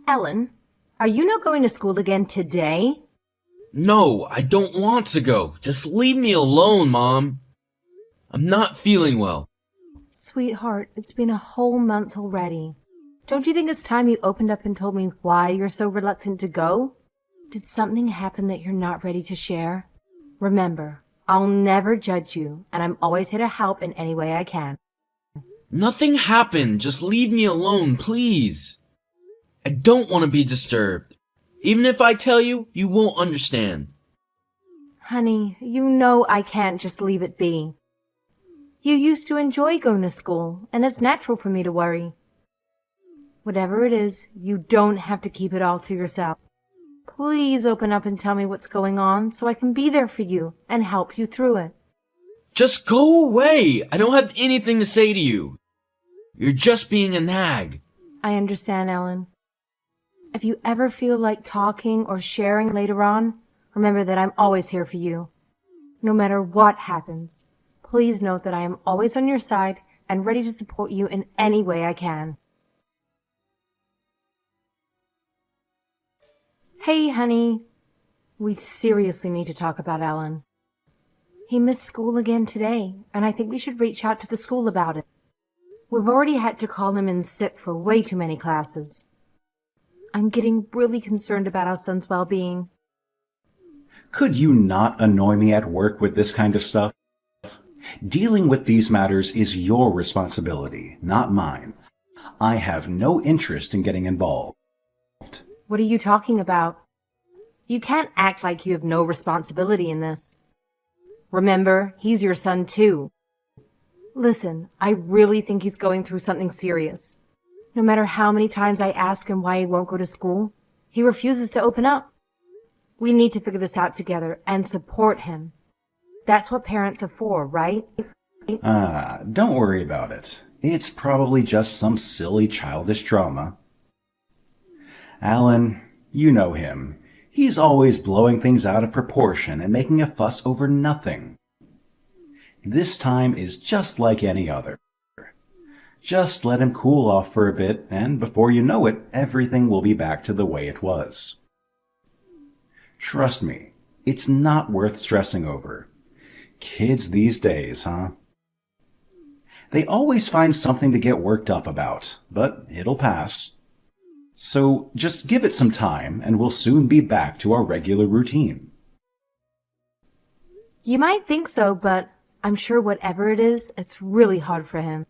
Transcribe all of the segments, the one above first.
Ellen, are you not going to school again today? No, I don't want to go. Just leave me alone, Mom. I'm not feeling well. Sweetheart, it's been a whole month already. Don't you think it's time you opened up and told me why you're so reluctant to go? Did something happen that you're not ready to share? Remember, I'll never judge you, and I'm always here to help in any way I can. Nothing happened. Just leave me alone, please. I don't want to be disturbed. Even if I tell you, you won't understand. Honey, you know I can't just leave it be. You used to enjoy going to school, and it's natural for me to worry. Whatever it is, you don't have to keep it all to yourself. Please open up and tell me what's going on so I can be there for you and help you through it. Just go away. I don't have anything to say to you. You're just being a nag. I understand, Ellen. If you ever feel like talking or sharing later on, remember that I'm always here for you. No matter what happens, please note that I am always on your side and ready to support you in any way I can. Hey, honey. We seriously need to talk about Alan. He missed school again today, and I think we should reach out to the school about it. We've already had to call him in sick for way too many classes. I'm getting really concerned about our son's well-being. Could you not annoy me at work with this kind of stuff? Dealing with these matters is your responsibility, not mine. I have no interest in getting involved. What are you talking about? You can't act like you have no responsibility in this. Remember, he's your son too. Listen, I really think he's going through something serious. No matter how many times I ask him why he won't go to school, he refuses to open up. We need to figure this out together and support him. That's what parents are for, right? Don't worry about it. It's probably just some silly childish drama. Alan, you know him. He's always blowing things out of proportion and making a fuss over nothing. This time is just like any other. Just let him cool off for a bit, and before you know it, everything will be back to the way it was. Trust me, it's not worth stressing over. Kids these days, huh? They always find something to get worked up about, but it'll pass. So just give it some time, and we'll soon be back to our regular routine. You might think so, but I'm sure whatever it is, it's really hard for him.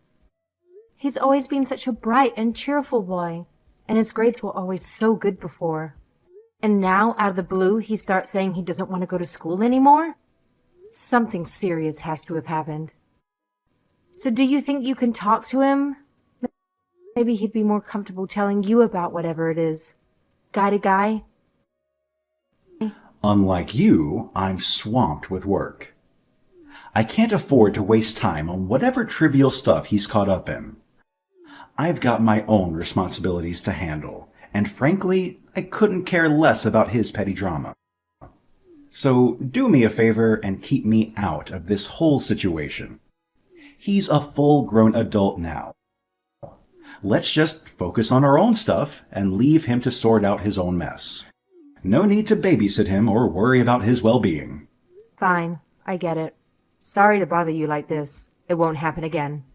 He's always been such a bright and cheerful boy, and his grades were always so good before. And now, out of the blue, he starts saying he doesn't want to go to school anymore? Something serious has to have happened. So do you think you can talk to him? Maybe he'd be more comfortable telling you about whatever it is. Guy to guy? Unlike you, I'm swamped with work. I can't afford to waste time on whatever trivial stuff he's caught up in. I've got my own responsibilities to handle, and frankly, I couldn't care less about his petty drama. So do me a favor and keep me out of this whole situation. He's a full-grown adult now. Let's just focus on our own stuff and leave him to sort out his own mess. No need to babysit him or worry about his well-being. Fine, I get it. Sorry to bother you like this. It won't happen again.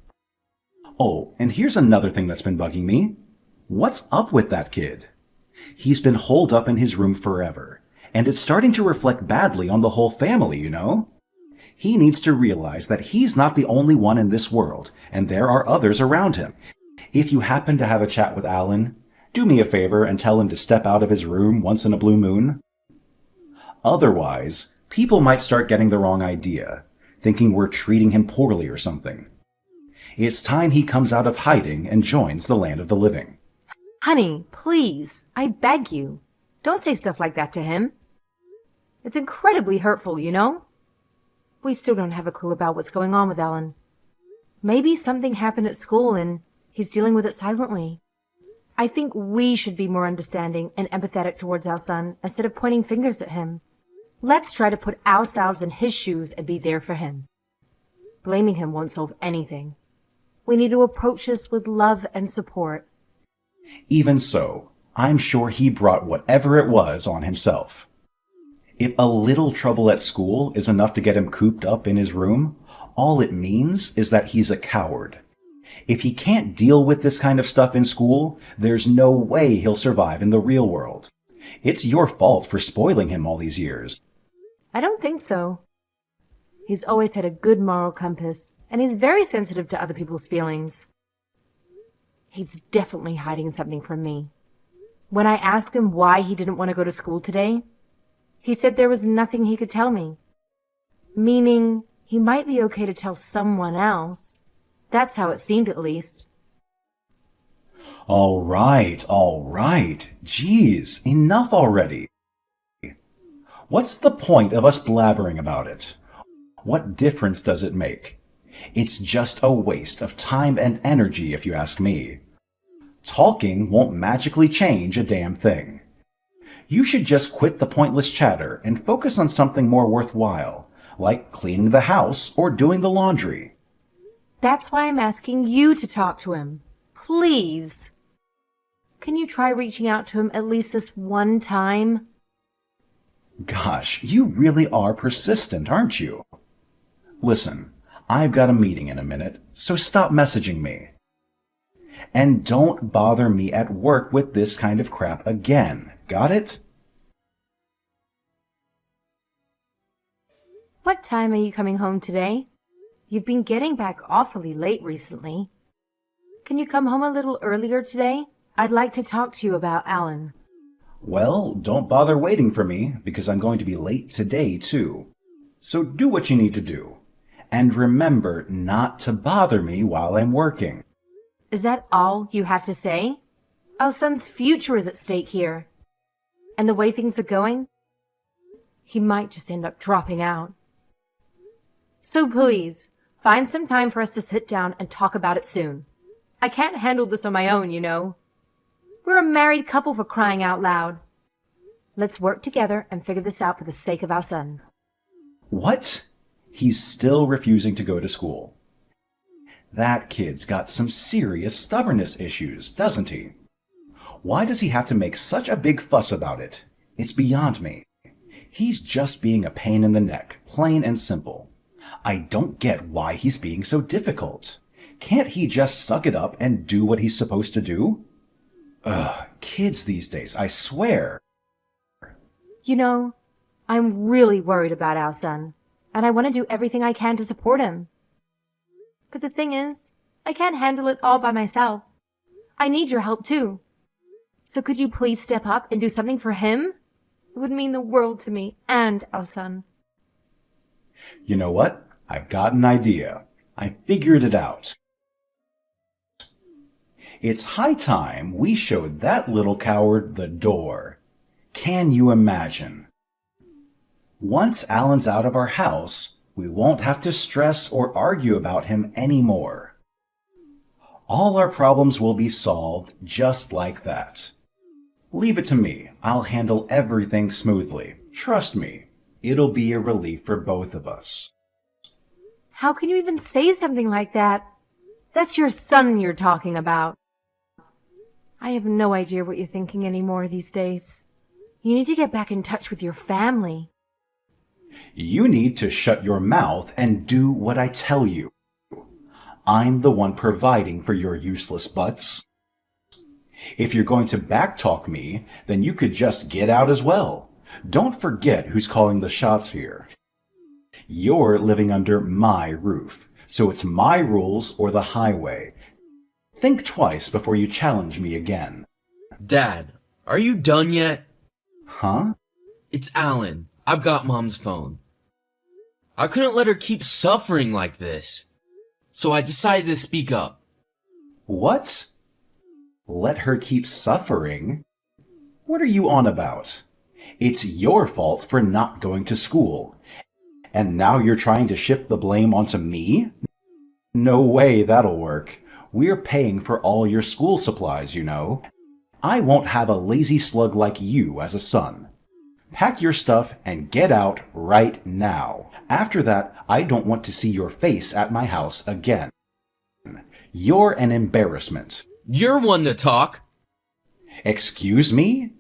Oh, and here's another thing that's been bugging me. What's up with that kid? He's been holed up in his room forever, and it's starting to reflect badly on the whole family, you know? He needs to realize that he's not the only one in this world, and there are others around him. If you happen to have a chat with Alan, do me a favor and tell him to step out of his room once in a blue moon. Otherwise, people might start getting the wrong idea, thinking we're treating him poorly or something. It's time he comes out of hiding and joins the land of the living. Honey, please, I beg you. Don't say stuff like that to him. It's incredibly hurtful, you know? We still don't have a clue about what's going on with Ellen. Maybe something happened at school and he's dealing with it silently. I think we should be more understanding and empathetic towards our son instead of pointing fingers at him. Let's try to put ourselves in his shoes and be there for him. Blaming him won't solve anything. We need to approach this with love and support. Even so, I'm sure he brought whatever it was on himself. If a little trouble at school is enough to get him cooped up in his room, all it means is that he's a coward. If he can't deal with this kind of stuff in school, there's no way he'll survive in the real world. It's your fault for spoiling him all these years. I don't think so. He's always had a good moral compass, and he's very sensitive to other people's feelings. He's definitely hiding something from me. When I asked him why he didn't want to go to school today, he said there was nothing he could tell me. Meaning, he might be okay to tell someone else. That's how it seemed, at least. All right. Jeez, enough already. What's the point of us blabbering about it? What difference does it make? It's just a waste of time and energy, if you ask me. Talking won't magically change a damn thing. You should just quit the pointless chatter and focus on something more worthwhile, like cleaning the house or doing the laundry. That's why I'm asking you to talk to him. Please. Can you try reaching out to him at least this one time? Gosh, you really are persistent, aren't you? Listen, I've got a meeting in a minute, so stop messaging me. And don't bother me at work with this kind of crap again. Got it? What time are you coming home today? You've been getting back awfully late recently. Can you come home a little earlier today? I'd like to talk to you about Alan. Well, don't bother waiting for me, because I'm going to be late today, too. So do what you need to do. And remember not to bother me while I'm working. Is that all you have to say? Our son's future is at stake here. And the way things are going, he might just end up dropping out. So please, find some time for us to sit down and talk about it soon. I can't handle this on my own, you know. We're a married couple, for crying out loud. Let's work together and figure this out for the sake of our son. What? He's still refusing to go to school. That kid's got some serious stubbornness issues, doesn't he? Why does he have to make such a big fuss about it? It's beyond me. He's just being a pain in the neck, plain and simple. I don't get why he's being so difficult. Can't he just suck it up and do what he's supposed to do? Ugh, kids these days, I swear. You know, I'm really worried about our son, and I want to do everything I can to support him. But the thing is, I can't handle it all by myself. I need your help too. So could you please step up and do something for him? It would mean the world to me and our son. You know what? I've got an idea. I figured it out. It's high time we showed that little coward the door. Can you imagine? Once Alan's out of our house, we won't have to stress or argue about him anymore. All our problems will be solved just like that. Leave it to me. I'll handle everything smoothly. Trust me, it'll be a relief for both of us. How can you even say something like that? That's your son you're talking about. I have no idea what you're thinking anymore these days. You need to get back in touch with your family. You need to shut your mouth and do what I tell you. I'm the one providing for your useless butts. If you're going to backtalk me, then you could just get out as well. Don't forget who's calling the shots here. You're living under my roof, so it's my rules or the highway. Think twice before you challenge me again. Dad, are you done yet? Huh? It's Alan. I've got Mom's phone. I couldn't let her keep suffering like this, so I decided to speak up. What? Let her keep suffering? What are you on about? It's your fault for not going to school. And now you're trying to shift the blame onto me? No way that'll work. We're paying for all your school supplies, you know. I won't have a lazy slug like you as a son. Pack your stuff and get out right now. After that, I don't want to see your face at my house again. You're an embarrassment. You're one to talk. Excuse me?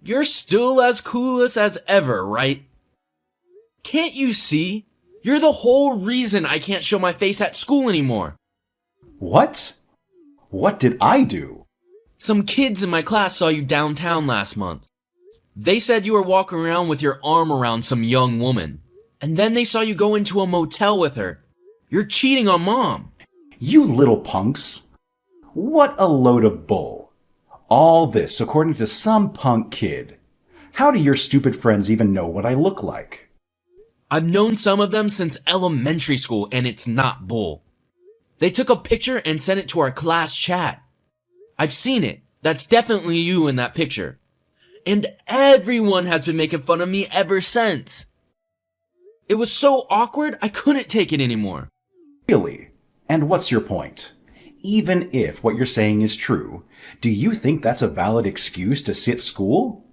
You're still as clueless as ever, right? Can't you see? You're the whole reason I can't show my face at school anymore. What? What did I do? Some kids in my class saw you downtown last month. They said you were walking around with your arm around some young woman. And then they saw you go into a motel with her. You're cheating on Mom. You little punks. What a load of bull. All this according to some punk kid. How do your stupid friends even know what I look like? I've known some of them since elementary school, and it's not bull. They took a picture and sent it to our class chat. I've seen it. That's definitely you in that picture. And everyone has been making fun of me ever since. It was so awkward, I couldn't take it anymore. Really? And what's your point? Even if what you're saying is true, do you think that's a valid excuse to skip school?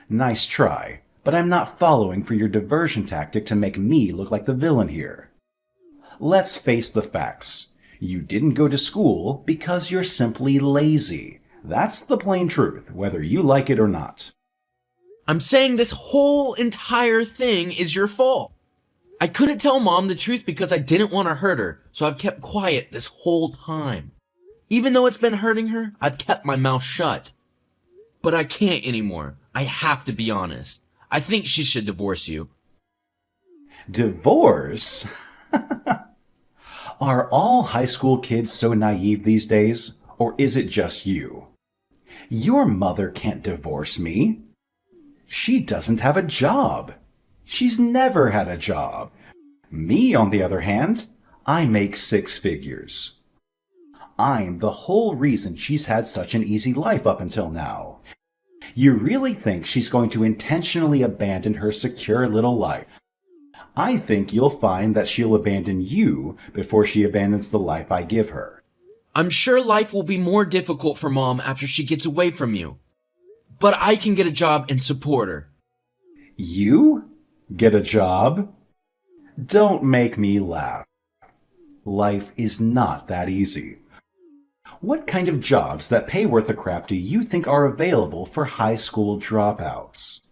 Nice try, but I'm not following for your diversion tactic to make me look like the villain here. Let's face the facts. You didn't go to school because you're simply lazy. That's the plain truth, whether you like it or not. I'm saying this whole entire thing is your fault. I couldn't tell Mom the truth because I didn't want to hurt her, so I've kept quiet this whole time. Even though it's been hurting her, I've kept my mouth shut. But I can't anymore. I have to be honest. I think she should divorce you. Divorce? Are all high school kids so naive these days, or is it just you? Your mother can't divorce me. She doesn't have a job. She's never had a job. Me, on the other hand, I make 6 figures. I'm the whole reason she's had such an easy life up until now. You really think she's going to intentionally abandon her secure little life? I think you'll find that she'll abandon you before she abandons the life I give her. I'm sure life will be more difficult for Mom after she gets away from you. But I can get a job and support her. You? Get a job? Don't make me laugh. Life is not that easy. What kind of jobs that pay worth a crap do you think are available for high school dropouts?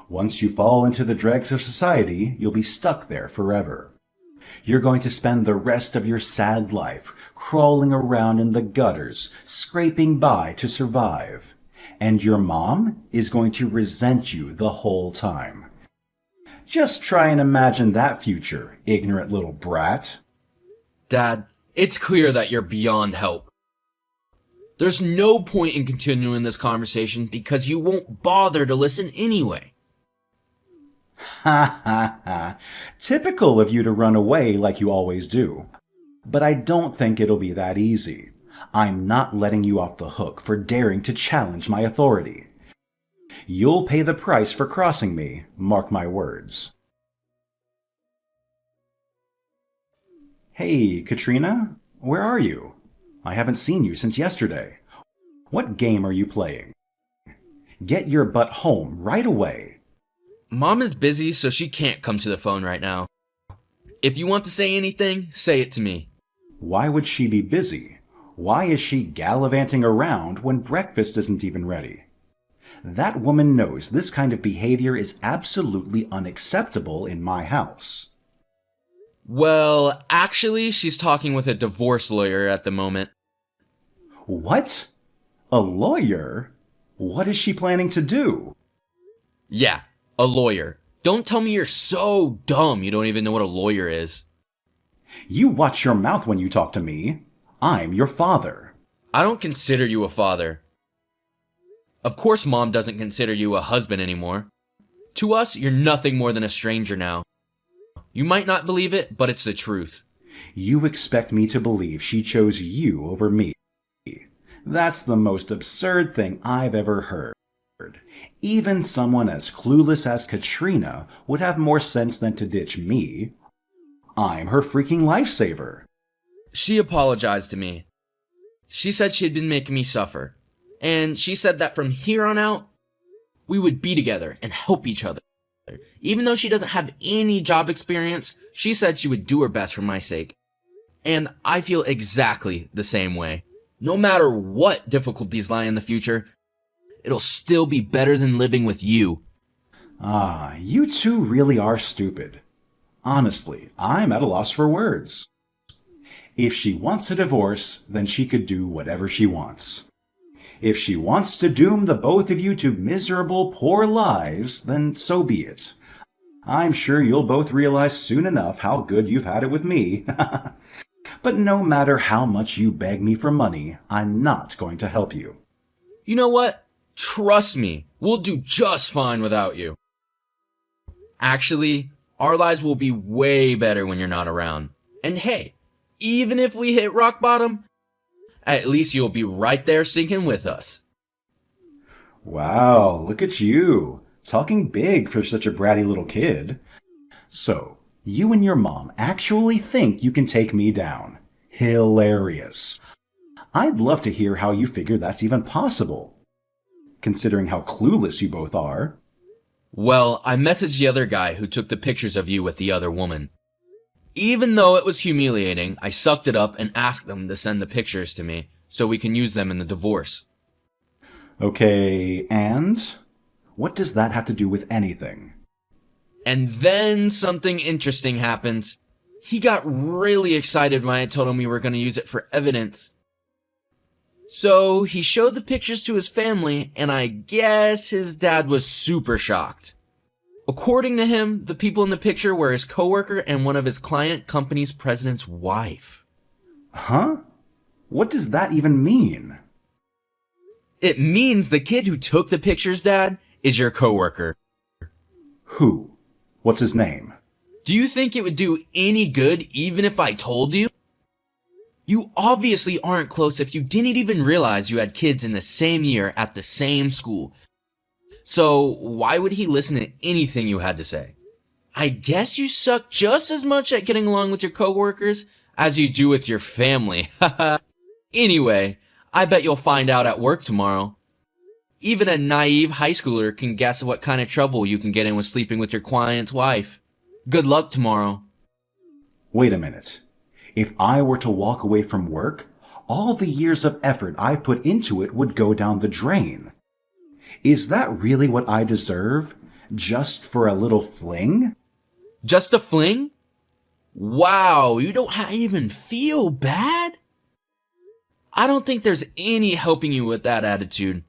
Once you fall into the dregs of society, you'll be stuck there forever. You're going to spend the rest of your sad life crawling around in the gutters, scraping by to survive. And your mom is going to resent you the whole time. Just try and imagine that future, ignorant little brat. Dad, it's clear that you're beyond help. There's no point in continuing this conversation because you won't bother to listen anyway. Ha ha ha. Typical of you to run away like you always do. But I don't think it'll be that easy. I'm not letting you off the hook for daring to challenge my authority. You'll pay the price for crossing me, mark my words. Hey, Katrina, where are you? I haven't seen you since yesterday. What game are you playing? Get your butt home right away. Mom is busy, so she can't come to the phone right now. If you want to say anything, say it to me. Why would she be busy? Why is she gallivanting around when breakfast isn't even ready? That woman knows this kind of behavior is absolutely unacceptable in my house. Well, actually, she's talking with a divorce lawyer at the moment. What? A lawyer? What is she planning to do? Yeah, a lawyer. Don't tell me you're so dumb you don't even know what a lawyer is. You watch your mouth when you talk to me. I'm your father. I don't consider you a father. Of course Mom doesn't consider you a husband anymore. To us, you're nothing more than a stranger now. You might not believe it, but it's the truth. You expect me to believe she chose you over me. That's the most absurd thing I've ever heard. Even someone as clueless as Katrina would have more sense than to ditch me. I'm her freaking lifesaver. She apologized to me. She said she had been making me suffer. And she said that from here on out, we would be together and help each other. Even though she doesn't have any job experience, she said she would do her best for my sake. And I feel exactly the same way. No matter what difficulties lie in the future, it'll still be better than living with you. Ah, you two really are stupid. Honestly, I'm at a loss for words. If she wants a divorce, then she could do whatever she wants. If she wants to doom the both of you to miserable, poor lives, then so be it. I'm sure you'll both realize soon enough how good you've had it with me. But no matter how much you beg me for money, I'm not going to help you. You know what? Trust me, we'll do just fine without you. Actually, our lives will be way better when you're not around. And hey, even if we hit rock bottom, at least you'll be right there sinking with us. Wow, look at you, talking big for such a bratty little kid. So, you and your mom actually think you can take me down. Hilarious. I'd love to hear how you figure that's even possible, considering how clueless you both are. Well, I messaged the other guy who took the pictures of you with the other woman. Even though it was humiliating, I sucked it up and asked them to send the pictures to me so we can use them in the divorce. Okay, and? What does that have to do with anything? And then something interesting happened. He got really excited when I told him we were going to use it for evidence. So he showed the pictures to his family, and I guess his dad was super shocked. According to him, the people in the picture were his coworker and one of his client company's president's wife. Huh? What does that even mean? It means the kid who took the pictures, Dad, is your coworker. Who? What's his name? Do you think it would do any good even if I told you? You obviously aren't close if you didn't even realize you had kids in the same year at the same school. So why would he listen to anything you had to say? I guess you suck just as much at getting along with your coworkers as you do with your family. Anyway, I bet you'll find out at work tomorrow. Even a naive high schooler can guess what kind of trouble you can get in with sleeping with your client's wife. Good luck tomorrow. Wait a minute. If I were to walk away from work, all the years of effort I've put into it would go down the drain. Is that really what I deserve? Just for a little fling? Just a fling? Wow, you don't even feel bad? I don't think there's any helping you with that attitude.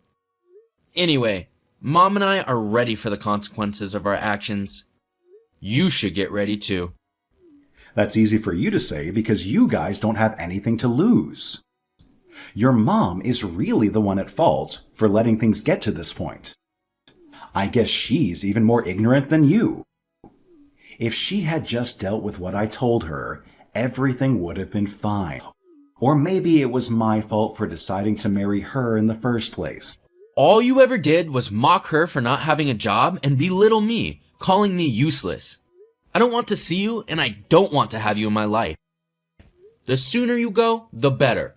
Anyway, Mom and I are ready for the consequences of our actions. You should get ready too. That's easy for you to say because you guys don't have anything to lose. Your mom is really the one at fault for letting things get to this point. I guess she's even more ignorant than you. If she had just dealt with what I told her, everything would have been fine. Or maybe it was my fault for deciding to marry her in the first place. All you ever did was mock her for not having a job and belittle me, calling me useless. I don't want to see you, and I don't want to have you in my life. The sooner you go, the better.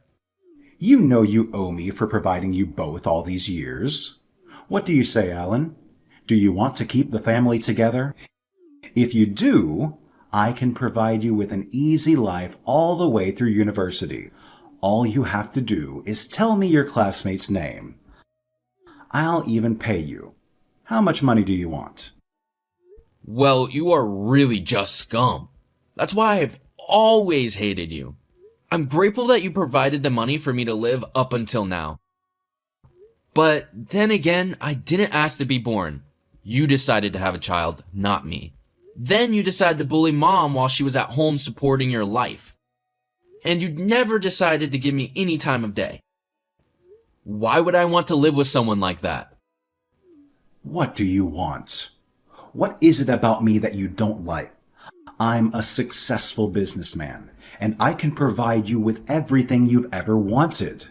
You know you owe me for providing you both all these years. What do you say, Alan? Do you want to keep the family together? If you do, I can provide you with an easy life all the way through university. All you have to do is tell me your classmate's name. I'll even pay you. How much money do you want? Well, you are really just scum. That's why I've always hated you. I'm grateful that you provided the money for me to live up until now. But then again, I didn't ask to be born. You decided to have a child, not me. Then you decided to bully Mom while she was at home supporting your life. And you never decided to give me any time of day. Why would I want to live with someone like that? What do you want? What is it about me that you don't like? I'm a successful businessman, and I can provide you with everything you've ever wanted.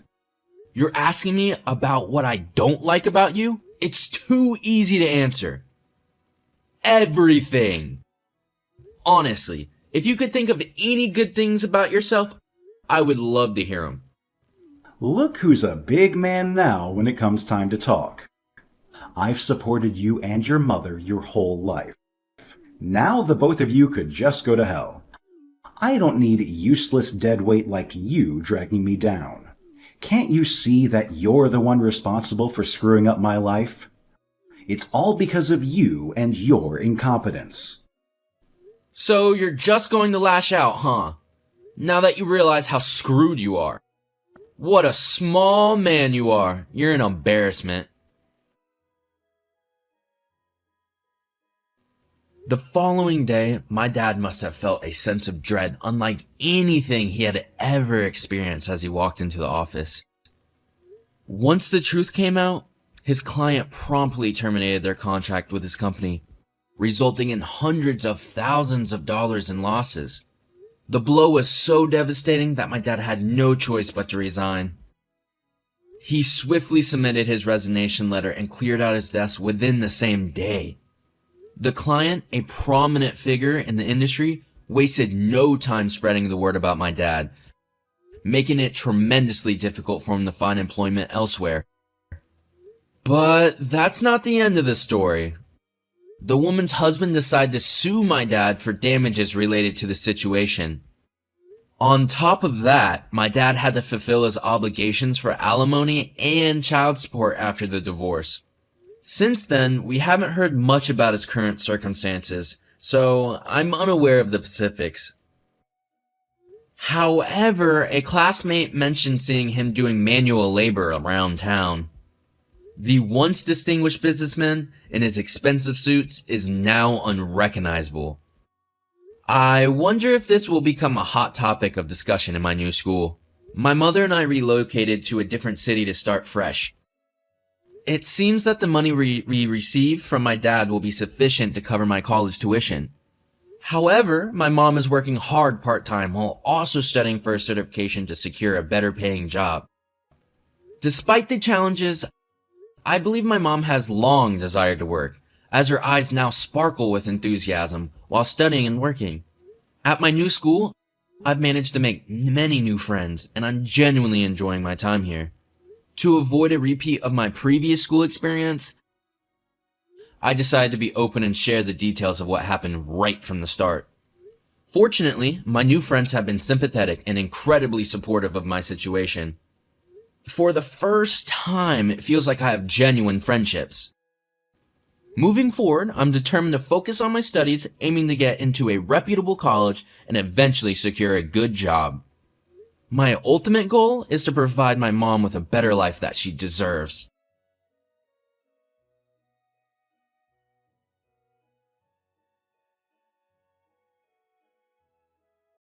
You're asking me about what I don't like about you? It's too easy to answer. Everything. Honestly, if you could think of any good things about yourself, I would love to hear them. Look who's a big man now when it comes time to talk. I've supported you and your mother your whole life. Now the both of you could just go to hell. I don't need useless deadweight like you dragging me down. Can't you see that you're the one responsible for screwing up my life? It's all because of you and your incompetence. So you're just going to lash out, huh? Now that you realize how screwed you are. What a small man you are. You're an embarrassment. The following day, my dad must have felt a sense of dread unlike anything he had ever experienced as he walked into the office. Once the truth came out, his client promptly terminated their contract with his company, resulting in hundreds of thousands of dollars in losses. The blow was so devastating that my dad had no choice but to resign. He swiftly submitted his resignation letter and cleared out his desk within the same day. The client, a prominent figure in the industry, wasted no time spreading the word about my dad, making it tremendously difficult for him to find employment elsewhere. But that's not the end of the story. The woman's husband decided to sue my dad for damages related to the situation. On top of that, my dad had to fulfill his obligations for alimony and child support after the divorce. Since then, we haven't heard much about his current circumstances, so I'm unaware of the specifics. However, a classmate mentioned seeing him doing manual labor around town. The once distinguished businessman in his expensive suits is now unrecognizable. I wonder if this will become a hot topic of discussion in my new school. My mother and I relocated to a different city to start fresh. It seems that the money we receive from my dad will be sufficient to cover my college tuition. However, my mom is working hard part-time while also studying for a certification to secure a better paying job. Despite the challenges, I believe my mom has long desired to work, as her eyes now sparkle with enthusiasm while studying and working. At my new school, I've managed to make many new friends, and I'm genuinely enjoying my time here. To avoid a repeat of my previous school experience, I decided to be open and share the details of what happened right from the start. Fortunately, my new friends have been sympathetic and incredibly supportive of my situation. For the first time, it feels like I have genuine friendships. Moving forward, I'm determined to focus on my studies, aiming to get into a reputable college and eventually secure a good job. My ultimate goal is to provide my mom with a better life that she deserves.